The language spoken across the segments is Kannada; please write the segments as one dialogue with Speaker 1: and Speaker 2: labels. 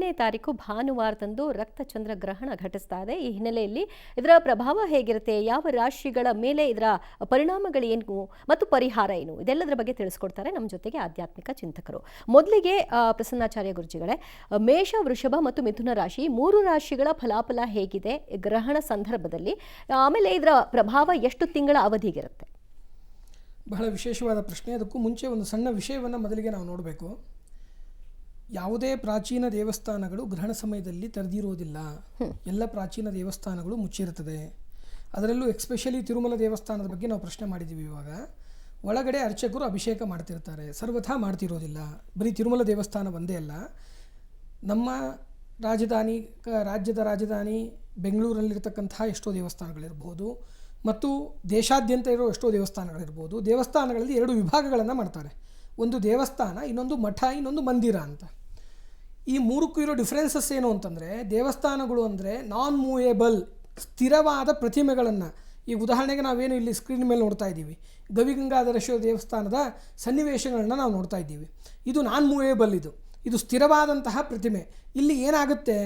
Speaker 1: 5ನೇ ತಾರೀಕು ಭಾನುವಾರದಂದು ರಕ್ತಚಂದ್ರ ಗ್ರಹಣ ಘಟಿಸ್ತಾ ಇದೆ. ಈ ಹಿನ್ನೆಲೆಯಲ್ಲಿ ಇದರ ಪ್ರಭಾವ ಹೇಗಿರುತ್ತೆ, ಯಾವ ರಾಶಿಗಳ ಮೇಲೆ ಇದರ ಪರಿಣಾಮಗಳೇನು ಮತ್ತು ಪರಿಹಾರ ಏನು, ಇದೆಲ್ಲದರ ಬಗ್ಗೆ ತಿಳಿಸ್ಕೊಡ್ತಾರೆ ನಮ್ಮ ಜೊತೆಗೆ ಆಧ್ಯಾತ್ಮಿಕ ಚಿಂತಕರು. ಮೊದಲಿಗೆ ಪ್ರಸನ್ನಾಚಾರ್ಯ ಗುರುಜಿಗಳೇ, ಮೇಷ, ವೃಷಭ ಮತ್ತು ಮಿಥುನ ರಾಶಿ 3 ರಾಶಿಗಳ ಫಲಾಫಲ ಹೇಗಿದೆ ಗ್ರಹಣ ಸಂದರ್ಭದಲ್ಲಿ, ಆಮೇಲೆ ಇದರ ಪ್ರಭಾವ ಎಷ್ಟು ತಿಂಗಳ ಅವಧಿಗಿರುತ್ತೆ?
Speaker 2: ಬಹಳ ವಿಶೇಷವಾದ ಪ್ರಶ್ನೆ. ಅದಕ್ಕೂ ಮುಂಚೆ ಒಂದು ಸಣ್ಣ ವಿಷಯವನ್ನು ಮೊದಲಿಗೆ ನಾವು ನೋಡಬೇಕು. ಯಾವುದೇ ಪ್ರಾಚೀನ ದೇವಸ್ಥಾನಗಳು ಗ್ರಹಣ ಸಮಯದಲ್ಲಿ ತೆರೆದಿರೋದಿಲ್ಲ. ಎಲ್ಲ ಪ್ರಾಚೀನ ದೇವಸ್ಥಾನಗಳು ಮುಚ್ಚಿರುತ್ತದೆ. ಅದರಲ್ಲೂ ಎಕ್ಸ್ಪೆಷಲಿ ತಿರುಮಲ ದೇವಸ್ಥಾನದ ಬಗ್ಗೆ ನಾವು ಪ್ರಶ್ನೆ ಮಾಡಿದ್ದೀವಿ. ಇವಾಗ ಒಳಗಡೆ ಅರ್ಚಕರು ಅಭಿಷೇಕ ಮಾಡ್ತಿರ್ತಾರೆ, ಸರ್ವಥಾ ಮಾಡ್ತಿರೋದಿಲ್ಲ. ಬರೀ ತಿರುಮಲ ದೇವಸ್ಥಾನ ಒಂದೇ ಅಲ್ಲ, ನಮ್ಮ ರಾಜ್ಯದ ರಾಜಧಾನಿ ಬೆಂಗಳೂರಲ್ಲಿರ್ತಕ್ಕಂತಹ ಎಷ್ಟೋ ದೇವಸ್ಥಾನಗಳಿರ್ಬೋದು ಮತ್ತು ದೇಶಾದ್ಯಂತ ಇರೋ ಎಷ್ಟೋ ದೇವಸ್ಥಾನಗಳಿರ್ಬೋದು. ದೇವಸ್ಥಾನಗಳಲ್ಲಿ 2 ವಿಭಾಗಗಳನ್ನು ಮಾಡ್ತಾರೆ. ಒಂದು ದೇವಸ್ಥಾನ, ಇನ್ನೊಂದು ಮಠ, ಇನ್ನೊಂದು ಮಂದಿರ ಅಂತ. ಈ 3ಕ್ಕೂ ಇರೋ ಡಿಫ್ರೆನ್ಸಸ್ ಏನು ಅಂತಂದರೆ, ದೇವಸ್ಥಾನಗಳು ಅಂದರೆ ನಾನ್ ಮೂವೇಬಲ್, ಸ್ಥಿರವಾದ ಪ್ರತಿಮೆಗಳನ್ನು, ಈ ಉದಾಹರಣೆಗೆ ನಾವೇನು ಇಲ್ಲಿ ಸ್ಕ್ರೀನ್ ಮೇಲೆ ನೋಡ್ತಾ ಇದ್ದೀವಿ, ಗವಿಗಂಗಾಧರೇಶ್ವರ ದೇವಸ್ಥಾನದ ಸನ್ನಿವೇಶಗಳನ್ನು ನಾವು ನೋಡ್ತಾ ಇದ್ದೀವಿ. ಇದು ನಾನ್ ಮೂವೇಬಲ್, ಇದು ಸ್ಥಿರವಾದಂತಹ ಪ್ರತಿಮೆ. ಇಲ್ಲಿ ಏನಾಗುತ್ತೆ,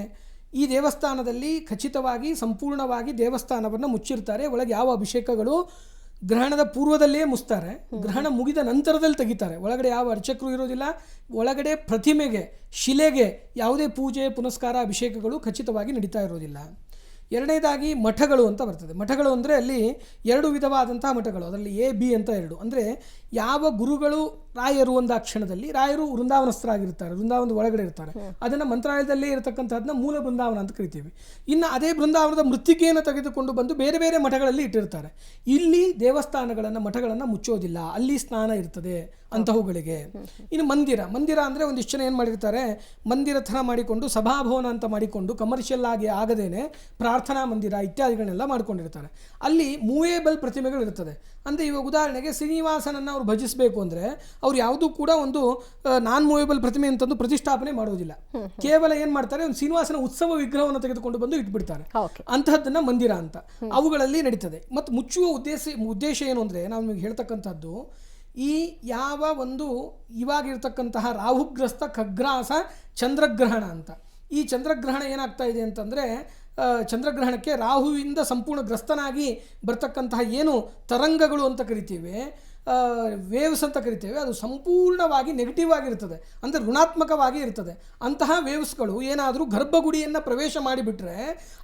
Speaker 2: ಈ ದೇವಸ್ಥಾನದಲ್ಲಿ ಖಚಿತವಾಗಿ ಸಂಪೂರ್ಣವಾಗಿ ದೇವಸ್ಥಾನವನ್ನು ಮುಚ್ಚಿರ್ತಾರೆ. ಒಳಗೆ ಯಾವ ಅಭಿಷೇಕಗಳು ಗ್ರಹಣದ ಪೂರ್ವದಲ್ಲೇ ಮುಚ್ತಾರೆ, ಗ್ರಹಣ ಮುಗಿದ ನಂತರದಲ್ಲಿ ತೆಗಿತಾರೆ. ಒಳಗಡೆ ಯಾವ ಅರ್ಚಕರು ಇರೋದಿಲ್ಲ. ಒಳಗಡೆ ಪ್ರತಿಮೆಗೆ, ಶಿಲೆಗೆ ಯಾವುದೇ ಪೂಜೆ ಪುನಸ್ಕಾರ ಅಭಿಷೇಕಗಳು ಖಚಿತವಾಗಿ ನಡೀತಾ ಇರೋದಿಲ್ಲ. ಎರಡನೇದಾಗಿ ಮಠಗಳು ಅಂತ ಬರ್ತದೆ. ಮಠಗಳು ಅಂದರೆ ಅಲ್ಲಿ 2 ವಿಧವಾದಂತಹ ಮಠಗಳು, ಅದರಲ್ಲಿ A, B ಅಂತ 2. ಅಂದರೆ ಯಾವ ಗುರುಗಳು ರಾಯರು ಒಂದು ಕ್ಷಣದಲ್ಲಿ, ರಾಯರು ವೃಂದಾವನಸ್ಥರಾಗಿರ್ತಾರೆ, ವೃಂದಾವನದ ಒಳಗಡೆ ಇರ್ತಾರೆ, ಅದನ್ನು ಮಂತ್ರಾಲಯದಲ್ಲೇ ಇರತಕ್ಕಂಥದ್ದನ್ನ ಮೂಲ ಬೃಂದಾವನ ಅಂತ ಕರಿತೀವಿ. ಇನ್ನು ಅದೇ ಬೃಂದಾವನದ ಮೃತ್ತಿಕೆಯನ್ನು ತೆಗೆದುಕೊಂಡು ಬಂದು ಬೇರೆ ಬೇರೆ ಮಠಗಳಲ್ಲಿ ಇಟ್ಟಿರ್ತಾರೆ. ಇಲ್ಲಿ ದೇವಸ್ಥಾನಗಳನ್ನು, ಮಠಗಳನ್ನು ಮುಚ್ಚೋದಿಲ್ಲ, ಅಲ್ಲಿ ಸ್ನಾನ ಇರ್ತದೆ ಅಂತಹವುಗಳಿಗೆ. ಇನ್ನು ಮಂದಿರ ಅಂದರೆ ಒಂದಿಷ್ಟು ಜನ ಏನು ಮಾಡಿರ್ತಾರೆ, ಮಂದಿರ ಥರ ಮಾಡಿಕೊಂಡು ಸಭಾಭವನ ಅಂತ ಮಾಡಿಕೊಂಡು ಕಮರ್ಷಿಯಲ್ ಆಗಿ ಆಗದೇನೆ ಪ್ರಾರ್ಥನಾ ಮಂದಿರ ಇತ್ಯಾದಿಗಳನ್ನೆಲ್ಲ ಮಾಡ್ಕೊಂಡಿರ್ತಾರೆ. ಅಲ್ಲಿ ಮೂವೇಬಲ್ ಪ್ರತಿಮೆಗಳು ಇರ್ತದೆ. ಅಂದರೆ ಇವಾಗ ಉದಾಹರಣೆಗೆ ಶ್ರೀನಿವಾಸನನ್ನು ಅವ್ರು ಭಜಿಸಬೇಕು ಅಂದರೆ ಅವ್ರು ಯಾವುದೂ ಕೂಡ ಒಂದು ನಾನ್ ಮೂವೇಬಲ್ ಪ್ರತಿಮೆ ಅಂತಂದು ಪ್ರತಿಷ್ಠಾಪನೆ ಮಾಡೋದಿಲ್ಲ. ಕೇವಲ ಏನು ಮಾಡ್ತಾರೆ, ಒಂದು ಶ್ರೀನಿವಾಸನ ಉತ್ಸವ ವಿಗ್ರಹವನ್ನು ತೆಗೆದುಕೊಂಡು ಬಂದು ಇಟ್ಬಿಡ್ತಾರೆ. ಅಂತಹದ್ದನ್ನು ಮಂದಿರ ಅಂತ ಅವುಗಳಲ್ಲಿ ನಡೀತದೆ. ಮತ್ತು ಮುಚ್ಚುವ ಉದ್ದೇಶ ಏನು ಅಂದರೆ, ನಾವು ನಿಮಗೆ ಹೇಳ್ತಕ್ಕಂಥದ್ದು, ಈ ಯಾವ ಒಂದು ಇವಾಗಿರ್ತಕ್ಕಂತಹ ರಾಹುಗ್ರಸ್ತ ಖಗ್ರಾಸ ಚಂದ್ರಗ್ರಹಣ ಅಂತ, ಈ ಚಂದ್ರಗ್ರಹಣ ಏನಾಗ್ತಾ ಇದೆ ಅಂತಂದರೆ, ಚಂದ್ರಗ್ರಹಣಕ್ಕೆ ರಾಹುವಿಂದ ಸಂಪೂರ್ಣ ಗ್ರಸ್ತನಾಗಿ ಬರ್ತಕ್ಕಂತಹ ಏನು ತರಂಗಗಳು ಅಂತ ಕರಿತೀವಿ, ವೇವ್ಸ್ ಅಂತ ಕರಿತೇವೆ, ಅದು ಸಂಪೂರ್ಣವಾಗಿ ನೆಗೆಟಿವ್ ಆಗಿರ್ತದೆ, ಅಂದರೆ ಋಣಾತ್ಮಕವಾಗಿ ಇರ್ತದೆ. ಅಂತಹ ವೇವ್ಸ್ಗಳು ಏನಾದರೂ ಗರ್ಭಗುಡಿಯನ್ನು ಪ್ರವೇಶ ಮಾಡಿಬಿಟ್ರೆ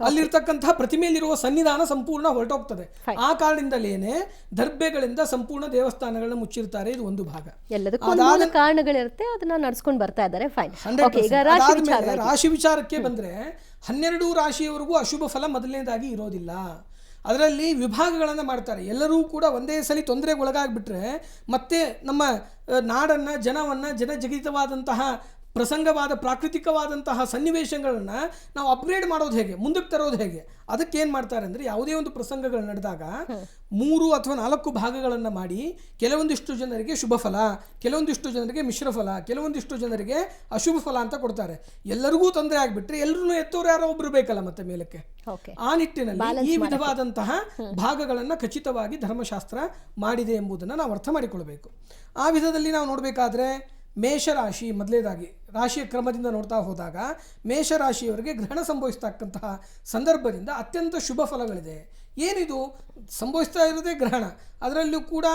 Speaker 2: ಅಲ್ಲಿರ್ತಕ್ಕಂತಹ ಪ್ರತಿಮೆಯಲ್ಲಿರುವ ಸನ್ನಿಧಾನ ಸಂಪೂರ್ಣ ಹೊರಟೋಗ್ತದೆ. ಆ ಕಾರಣದಿಂದಲೇನೆ ದರ್ಬೆಗಳಿಂದ ಸಂಪೂರ್ಣ ದೇವಸ್ಥಾನಗಳನ್ನ ಮುಚ್ಚಿರ್ತಾರೆ. ಇದು ಒಂದು ಭಾಗ.
Speaker 1: ಕಾರಣಗಳಿರುತ್ತೆ, ಅದನ್ನ ನಡ್ಸ್ಕೊಂಡು ಬರ್ತಾ ಇದ್ದಾರೆ.
Speaker 2: ರಾಶಿ ವಿಚಾರಕ್ಕೆ ಬಂದರೆ 12 ರಾಶಿಯವರೆಗೂ ಅಶುಭ ಫಲ ಮೊದಲನೇದಾಗಿ ಇರೋದಿಲ್ಲ. ಅದರಲ್ಲಿ ವಿಭಾಗಗಳನ್ನು ಮಾಡ್ತಾರೆ. ಎಲ್ಲರೂ ಕೂಡ ಒಂದೇ ಸಲ ತೊಂದರೆಗೆ ಒಳಗಾಗ್ಬಿಟ್ರೆ ಮತ್ತೆ ನಮ್ಮ ನಾಡನ್ನು, ಜನಜಗಿತವಾದಂತಹ ಪ್ರಸಂಗವಾದ ಪ್ರಾಕೃತಿಕವಾದಂತಹ ಸನ್ನಿವೇಶಗಳನ್ನು ನಾವು ಅಪ್ಗ್ರೇಡ್ ಮಾಡೋದು ಹೇಗೆ, ಮುಂದಕ್ಕೆ ತರೋದು ಹೇಗೆ, ಅದಕ್ಕೆ ಏನು ಮಾಡ್ತಾರೆ ಅಂದರೆ, ಯಾವುದೇ ಒಂದು ಪ್ರಸಂಗಗಳು ನಡೆದಾಗ 3 ಅಥವಾ 4 ಭಾಗಗಳನ್ನು ಮಾಡಿ ಕೆಲವೊಂದಿಷ್ಟು ಜನರಿಗೆ ಶುಭ ಫಲ, ಕೆಲವೊಂದಿಷ್ಟು ಜನರಿಗೆ ಮಿಶ್ರ ಫಲ, ಕೆಲವೊಂದಿಷ್ಟು ಜನರಿಗೆ ಅಶುಭ ಫಲ ಅಂತ ಕೊಡ್ತಾರೆ. ಎಲ್ಲರಿಗೂ ತೊಂದರೆ ಆಗಿಬಿಟ್ರೆ ಎಲ್ಲರೂ ಎತ್ತೋರು ಯಾರೋ ಒಬ್ರು ಬೇಕಲ್ಲ ಮತ್ತೆ ಮೇಲಕ್ಕೆ. ಆ ನಿಟ್ಟಿನಲ್ಲಿ ಈ ವಿಧವಾದಂತಹ ಭಾಗಗಳನ್ನು ಖಚಿತವಾಗಿ ಧರ್ಮಶಾಸ್ತ್ರ ಮಾಡಿದೆ ಎಂಬುದನ್ನು ನಾವು ಅರ್ಥ ಮಾಡಿಕೊಳ್ಬೇಕು. ಆ ವಿಧದಲ್ಲಿ ನಾವು ನೋಡಬೇಕಾದ್ರೆ ಮೇಷರಾಶಿ ಮೊದಲೇದಾಗಿ ರಾಶಿಯ ಕ್ರಮದಿಂದ ನೋಡ್ತಾ ಹೋದಾಗ, ಮೇಷರಾಶಿಯವರಿಗೆ ಗ್ರಹಣ ಸಂಭವಿಸ್ತಕ್ಕಂತಹ ಸಂದರ್ಭದಿಂದ ಅತ್ಯಂತ ಶುಭ ಫಲಗಳಿದೆ. ಏನಿದು ಸಂಭವಿಸ್ತಾ ಇರೋದೇ ಗ್ರಹಣ, ಅದರಲ್ಲೂ ಕೂಡ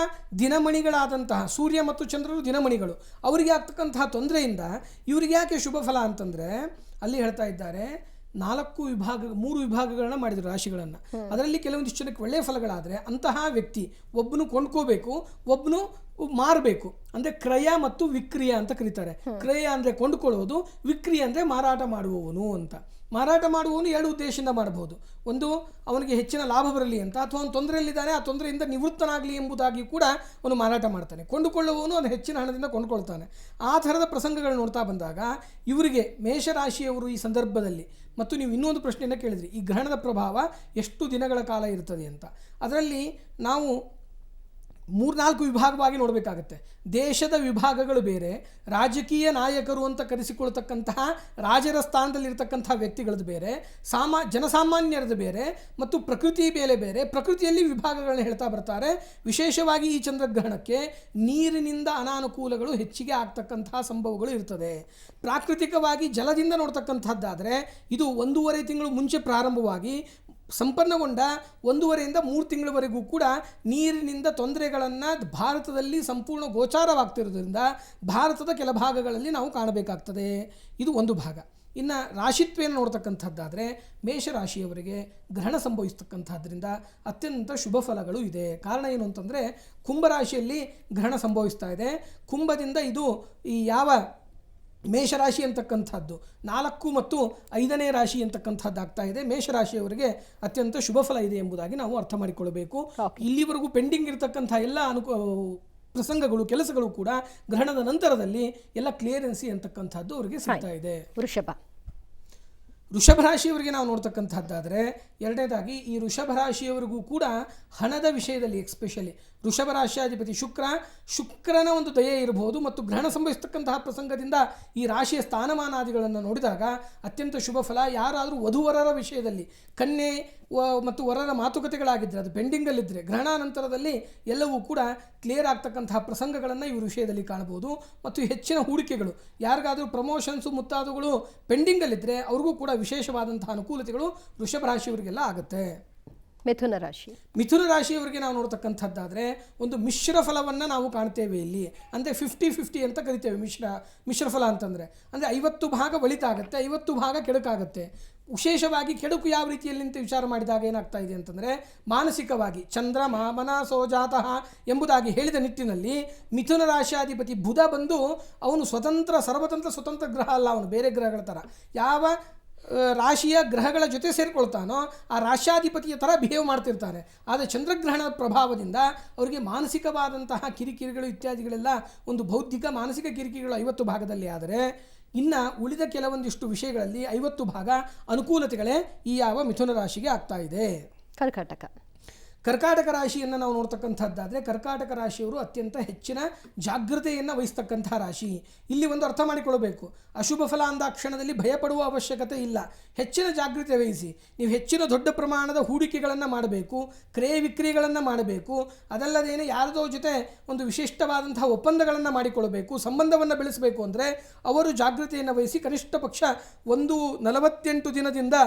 Speaker 2: ದಿನಮಣಿಗಳಾದಂತಹ ಸೂರ್ಯ ಮತ್ತು ಚಂದ್ರರು ದಿನಮಣಿಗಳು, ಅವರಿಗೆ ಆಗ್ತಕ್ಕಂತಹ ತೊಂದರೆಯಿಂದ ಇವರಿಗೆ ಯಾಕೆ ಶುಭ ಫಲ ಅಂತಂದರೆ, ಅಲ್ಲಿ ಹೇಳ್ತಾ ಇದ್ದಾರೆ 3 ವಿಭಾಗಗಳನ್ನ ಮಾಡಿದರು ರಾಶಿಗಳನ್ನು. ಅದರಲ್ಲಿ ಕೆಲವೊಂದಿಷ್ಟು ಜನಕ್ಕೆ ಒಳ್ಳೆಯ ಫಲಗಳಾದರೆ ಅಂತಹ ವ್ಯಕ್ತಿ ಒಬ್ಬನು ಕೊಂಡ್ಕೋಬೇಕು, ಒಬ್ಬನು ಮಾರಬೇಕು. ಅಂದರೆ ಕ್ರಯ ಮತ್ತು ವಿಕ್ರಿಯ ಅಂತ ಕರೀತಾರೆ. ಕ್ರಯ ಅಂದರೆ ಕೊಂಡುಕೊಳ್ಳುವುದು, ವಿಕ್ರಿಯ ಅಂದರೆ ಮಾರಾಟ ಮಾಡುವವನು ಅಂತ. ಮಾರಾಟ ಮಾಡುವವನು 2 ಉದ್ದೇಶದಿಂದ ಮಾಡಬಹುದು. ಒಂದು, ಅವನಿಗೆ ಹೆಚ್ಚಿನ ಲಾಭ ಬರಲಿ ಅಂತ, ಅಥವಾ ಅವನು ತೊಂದರೆಯಲ್ಲಿದ್ದಾನೆ, ಆ ತೊಂದರೆಯಿಂದ ನಿವೃತ್ತನಾಗಲಿ ಎಂಬುದಾಗಿ ಕೂಡ ಅವನು ಮಾರಾಟ ಮಾಡ್ತಾನೆ. ಕೊಂಡುಕೊಳ್ಳುವವನು ಅದು ಹೆಚ್ಚಿನ ಹಣದಿಂದ ಕೊಂಡುಕೊಳ್ತಾನೆ. ಆ ಥರದ ಪ್ರಸಂಗಗಳು ನೋಡ್ತಾ ಬಂದಾಗ ಇವರಿಗೆ, ಮೇಷರಾಶಿಯವರು ಈ ಸಂದರ್ಭದಲ್ಲಿ, ಮತ್ತು ನೀವು ಇನ್ನೊಂದು ಪ್ರಶ್ನೆಯನ್ನು ಕೇಳಿದ್ರಿ, ಈ ಗ್ರಹಣದ ಪ್ರಭಾವ ಎಷ್ಟು ದಿನಗಳ ಕಾಲ ಇರ್ತದೆ ಅಂತ. ಅದರಲ್ಲಿ ನಾವು 3-4 ವಿಭಾಗವಾಗಿ ನೋಡಬೇಕಾಗತ್ತೆ. ದೇಶದ ವಿಭಾಗಗಳು ಬೇರೆ, ರಾಜಕೀಯ ನಾಯಕರು ಅಂತ ಕರೆಸಿಕೊಳ್ತಕ್ಕಂತಹ ರಾಜರ ಸ್ಥಾನದಲ್ಲಿರ್ತಕ್ಕಂಥ ವ್ಯಕ್ತಿಗಳದ್ದು ಬೇರೆ, ಜನಸಾಮಾನ್ಯರದ್ದು ಬೇರೆ, ಮತ್ತು ಪ್ರಕೃತಿ ಬೇರೆ ಬೇರೆ. ಪ್ರಕೃತಿಯಲ್ಲಿ ವಿಭಾಗಗಳನ್ನ ಹೇಳ್ತಾ ಬರ್ತಾರೆ. ವಿಶೇಷವಾಗಿ ಈ ಚಂದ್ರಗ್ರಹಣಕ್ಕೆ ನೀರಿನಿಂದ ಅನಾನುಕೂಲಗಳು ಹೆಚ್ಚಿಗೆ ಆಗ್ತಕ್ಕಂತಹ ಸಂಭವಗಳು ಇರ್ತದೆ. ಪ್ರಾಕೃತಿಕವಾಗಿ ಜಲದಿಂದ ನೋಡ್ತಕ್ಕಂಥದ್ದಾದರೆ ಇದು 1.5 ತಿಂಗಳು ಮುಂಚೆ ಪ್ರಾರಂಭವಾಗಿ ಸಂಪನ್ನಗೊಂಡ 1.5 3 ತಿಂಗಳವರೆಗೂ ಕೂಡ ನೀರಿನಿಂದ ತೊಂದರೆಗಳನ್ನು ಭಾರತದಲ್ಲಿ ಸಂಪೂರ್ಣ ಗೋಚಾರವಾಗ್ತಿರೋದ್ರಿಂದ ಭಾರತದ ಕೆಲ ಭಾಗಗಳಲ್ಲಿ ನಾವು ಕಾಣಬೇಕಾಗ್ತದೆ. ಇದು ಒಂದು ಭಾಗ. ಇನ್ನು ರಾಶಿತ್ವೇನ ನೋಡ್ತಕ್ಕಂಥದ್ದಾದರೆ ಮೇಷರಾಶಿಯವರಿಗೆ ಗ್ರಹಣ ಸಂಭವಿಸ್ತಕ್ಕಂಥದ್ರಿಂದ ಅತ್ಯಂತ ಶುಭ ಫಲಗಳು ಇದೆ. ಕಾರಣ ಏನು ಅಂತಂದರೆ ಕುಂಭರಾಶಿಯಲ್ಲಿ ಗ್ರಹಣ ಸಂಭವಿಸ್ತಾ ಇದೆ. ಕುಂಭದಿಂದ ಇದು ಈ ಯಾವ ಮೇಷರಾಶಿ ಅಂತಕ್ಕಂಥದ್ದು 4 ಮತ್ತು 5ನೇ ರಾಶಿ ಅಂತಕ್ಕಂಥದ್ದು ಆಗ್ತಾ ಇದೆ. ಮೇಷರಾಶಿಯವರಿಗೆ ಅತ್ಯಂತ ಶುಭ ಫಲ ಇದೆ ಎಂಬುದಾಗಿ ನಾವು ಅರ್ಥ ಮಾಡಿಕೊಳ್ಳಬೇಕು. ಇಲ್ಲಿವರೆಗೂ ಪೆಂಡಿಂಗ್ ಇರತಕ್ಕಂಥ ಎಲ್ಲ ಪ್ರಸಂಗಗಳು, ಕೆಲಸಗಳು ಕೂಡ ಗ್ರಹಣದ ನಂತರದಲ್ಲಿ ಎಲ್ಲ ಕ್ಲಿಯರೆನ್ಸಿ ಅಂತಕ್ಕಂಥದ್ದು ಅವರಿಗೆ ಸಿಗ್ತಾ ಇದೆ. ವೃಷಭ ರಾಶಿಯವರಿಗೆ ನಾವು ನೋಡ್ತಕ್ಕಂಥದ್ದಾದರೆ ಎರಡನೇದಾಗಿ ಈ ವೃಷಭ ರಾಶಿಯವರಿಗೂ ಕೂಡ ಹಣದ ವಿಷಯದಲ್ಲಿ ಎಕ್ಸ್ಪೆಷಲಿ ವೃಷಭ ರಾಶಿಯಾಧಿಪತಿ ಶುಕ್ರನ ಒಂದು ದಯೆ ಇರಬಹುದು ಮತ್ತು ಗ್ರಹಣ ಸಂಭವಿಸ್ತಕ್ಕಂತಹ ಪ್ರಸಂಗದಿಂದ ಈ ರಾಶಿಯ ಸ್ಥಾನಮಾನಾದಿಗಳನ್ನು ನೋಡಿದಾಗ ಅತ್ಯಂತ ಶುಭ ಫಲ. ಯಾರಾದರೂ ವಧುವರರ ವಿಷಯದಲ್ಲಿ ಕನ್ಯೆ ಮತ್ತು ವರರ ಮಾತುಕತೆಗಳಾಗಿದ್ದರೆ ಅದು ಪೆಂಡಿಂಗಲ್ಲಿದ್ದರೆ ಗ್ರಹಣ ನಂತರದಲ್ಲಿ ಎಲ್ಲವೂ ಕೂಡ ಕ್ಲಿಯರ್ ಆಗ್ತಕ್ಕಂತಹ ಪ್ರಸಂಗಗಳನ್ನು ಇವ್ರ ವಿಷಯದಲ್ಲಿ ಕಾಣಬಹುದು. ಮತ್ತು ಹೆಚ್ಚಿನ ಹೂಡಿಕೆಗಳು, ಯಾರಿಗಾದರೂ ಪ್ರಮೋಷನ್ಸು ಮುಂತಾದವುಗಳು ಪೆಂಡಿಂಗಲ್ಲಿದ್ದರೆ ಅವ್ರಿಗೂ ಕೂಡ ವಿಶೇಷವಾದಂತಹ ಅನುಕೂಲತೆಗಳು ವೃಷಭ ರಾಶಿಯವರಿಗೆಲ್ಲ ಆಗುತ್ತೆ. ಮಿಥುನ ರಾಶಿಯವರಿಗೆ ನಾವು ನೋಡ್ತಕ್ಕಂಥದ್ದಾದರೆ ಒಂದು ಮಿಶ್ರ ಫಲವನ್ನು ನಾವು ಕಾಣ್ತೇವೆ ಇಲ್ಲಿ. ಅಂದರೆ 50-50 ಅಂತ ಕರಿತೇವೆ ಮಿಶ್ರ ಫಲ ಅಂತಂದರೆ. ಅಂದರೆ 50 ಭಾಗ ಒಳಿತಾಗುತ್ತೆ, 50 ಭಾಗ ಕೆಡುಕಾಗುತ್ತೆ. ವಿಶೇಷವಾಗಿ ಕೆಡುಕು ಯಾವ ರೀತಿಯಲ್ಲಿ ಅಂತ ವಿಚಾರ ಮಾಡಿದಾಗ ಏನಾಗ್ತಾ ಇದೆ ಅಂತಂದರೆ ಮಾನಸಿಕವಾಗಿ ಚಂದ್ರ ಮನಸೋಜಾತಃ ಎಂಬುದಾಗಿ ಹೇಳಿದ ನಿಟ್ಟಿನಲ್ಲಿ ಮಿಥುನ ರಾಶಿಯಾಧಿಪತಿ ಬುಧ ಬಂದು ಅವನು ಸರ್ವತಂತ್ರ ಸ್ವತಂತ್ರ ಗ್ರಹ ಅಲ್ಲ, ಅವನು ಬೇರೆ ಗ್ರಹಗಳ ಥರ ಯಾವ ರಾಶಿಯ ಗ್ರಹಗಳ ಜೊತೆ ಸೇರಿಕೊಳ್ತಾನೋ ಆ ರಾಶ್ಯಾಧಿಪತಿಯ ಥರ ಬಿಹೇವ್ ಮಾಡ್ತಿರ್ತಾರೆ. ಆದರೆ ಚಂದ್ರಗ್ರಹಣದ ಪ್ರಭಾವದಿಂದ ಅವರಿಗೆ ಮಾನಸಿಕವಾದಂತಹ ಕಿರಿಕಿರಿಗಳು ಇತ್ಯಾದಿಗಳೆಲ್ಲ ಒಂದು ಬೌದ್ಧಿಕ ಮಾನಸಿಕ ಕಿರಿಕಿರಿಗಳು 50 ಭಾಗದಲ್ಲಿ ಆದರೆ ಇನ್ನು ಉಳಿದ ಕೆಲವೊಂದಿಷ್ಟು ವಿಷಯಗಳಲ್ಲಿ 50 ಭಾಗ ಅನುಕೂಲತೆಗಳೇ ಈ ಯಾವ ಮಿಥುನ ರಾಶಿಗೆ ಆಗ್ತಾ ಇದೆ. ಕರ್ಕಾಟಕ ರಾಶಿಯನ್ನು ನಾವು ನೋಡ್ತಕ್ಕಂಥದ್ದಾದರೆ ಕರ್ಕಾಟಕ ರಾಶಿಯವರು ಅತ್ಯಂತ ಹೆಚ್ಚಿನ ಜಾಗೃತೆಯನ್ನು ವಹಿಸ್ತಕ್ಕಂಥ ರಾಶಿ. ಇಲ್ಲಿ ಒಂದು ಅರ್ಥ ಮಾಡಿಕೊಳ್ಳಬೇಕು, ಅಶುಭ ಫಲ ಅಂದಾಕ್ಷಣದಲ್ಲಿ ಭಯಪಡುವ ಅವಶ್ಯಕತೆ ಇಲ್ಲ. ಹೆಚ್ಚಿನ ಜಾಗೃತಿ ವಹಿಸಿ ನೀವು ಹೆಚ್ಚಿನ ದೊಡ್ಡ ಪ್ರಮಾಣದ ಹೂಡಿಕೆಗಳನ್ನು ಮಾಡಬೇಕು, ಕ್ರಯ ವಿಕ್ರಯಗಳನ್ನು ಮಾಡಬೇಕು. ಅದಲ್ಲದೇನೆ ಯಾರದೋ ಜೊತೆ ಒಂದು ವಿಶಿಷ್ಟವಾದಂತಹ ಒಪ್ಪಂದಗಳನ್ನು ಮಾಡಿಕೊಳ್ಳಬೇಕು, ಸಂಬಂಧವನ್ನು ಬೆಳೆಸಬೇಕು ಅಂದರೆ ಅವರು ಜಾಗೃತಿಯನ್ನು ವಹಿಸಿ ಕನಿಷ್ಠ ಪಕ್ಷ 48 ದಿನದಿಂದ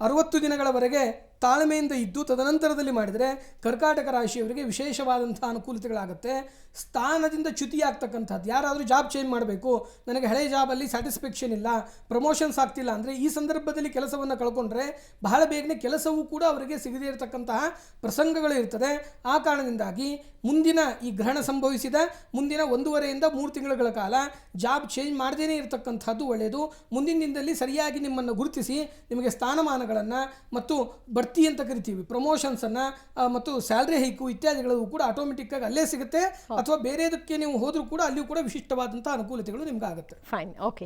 Speaker 2: 60 ದಿನಗಳವರೆಗೆ ತಾಳ್ಮೆಯಿಂದ ಇದ್ದು ತದನಂತರದಲ್ಲಿ ಮಾಡಿದರೆ ಕರ್ಕಾಟಕ ರಾಶಿಯವರಿಗೆ ವಿಶೇಷವಾದಂಥ ಅನುಕೂಲತೆಗಳಾಗುತ್ತೆ. ಸ್ಥಾನದಿಂದ ಚ್ಯುತಿಯಾಗ್ತಕ್ಕಂಥದ್ದು, ಯಾರಾದರೂ ಜಾಬ್ ಚೇಂಜ್ ಮಾಡಬೇಕು, ನನಗೆ ಹಳೆಯ ಜಾಬಲ್ಲಿ ಸ್ಯಾಟಿಸ್ಫ್ಯಾಕ್ಷನ್ ಇಲ್ಲ, ಪ್ರಮೋಷನ್ಸ್ ಆಗ್ತಿಲ್ಲ ಅಂದರೆ ಈ ಸಂದರ್ಭದಲ್ಲಿ ಕೆಲಸವನ್ನು ಕಳ್ಕೊಂಡ್ರೆ ಬಹಳ ಬೇಗನೆ ಕೆಲಸವೂ ಕೂಡ ಅವರಿಗೆ ಸಿಗದೇ ಇರತಕ್ಕಂತಹ ಪ್ರಸಂಗಗಳು ಇರ್ತದೆ. ಆ ಕಾರಣದಿಂದಾಗಿ ಮುಂದಿನ ಈ ಗ್ರಹಣ ಸಂಭವಿಸಿದ ಮುಂದಿನ 1.5 3 ತಿಂಗಳುಗಳ ಕಾಲ ಜಾಬ್ ಚೇಂಜ್ ಮಾಡದೇ ಇರತಕ್ಕಂಥದ್ದು ಒಳ್ಳೆಯದು. ಮುಂದಿನ ದಿನದಲ್ಲಿ ಸರಿಯಾಗಿ ನಿಮ್ಮನ್ನು ಗುರುತಿಸಿ ನಿಮಗೆ ಸ್ಥಾನಮಾನಗಳನ್ನು ಮತ್ತು ಬಡ್ತಿ ಅಂತ ಕರಿತೀವಿ, ಪ್ರಮೋಷನ್ಸನ್ನು ಮತ್ತು ಸ್ಯಾಲ್ರಿ ಹೈಕು ಇತ್ಯಾದಿಗಳು ಕೂಡ ಆಟೋಮೆಟಿಕ್ಕಾಗಿ ಅಲ್ಲೇ ಸಿಗುತ್ತೆ. ಅಥವಾ ಬೇರೆದಕ್ಕೆ ನೀವು ಹೋದರೂ ಕೂಡ ಅಲ್ಲಿಯೂ ಕೂಡ ವಿಶಿಷ್ಟವಾದಂಥ ಅನುಕೂಲತೆಗಳು ನಿಮ್ಗೆ ಆಗುತ್ತೆ.
Speaker 1: Fine, okay.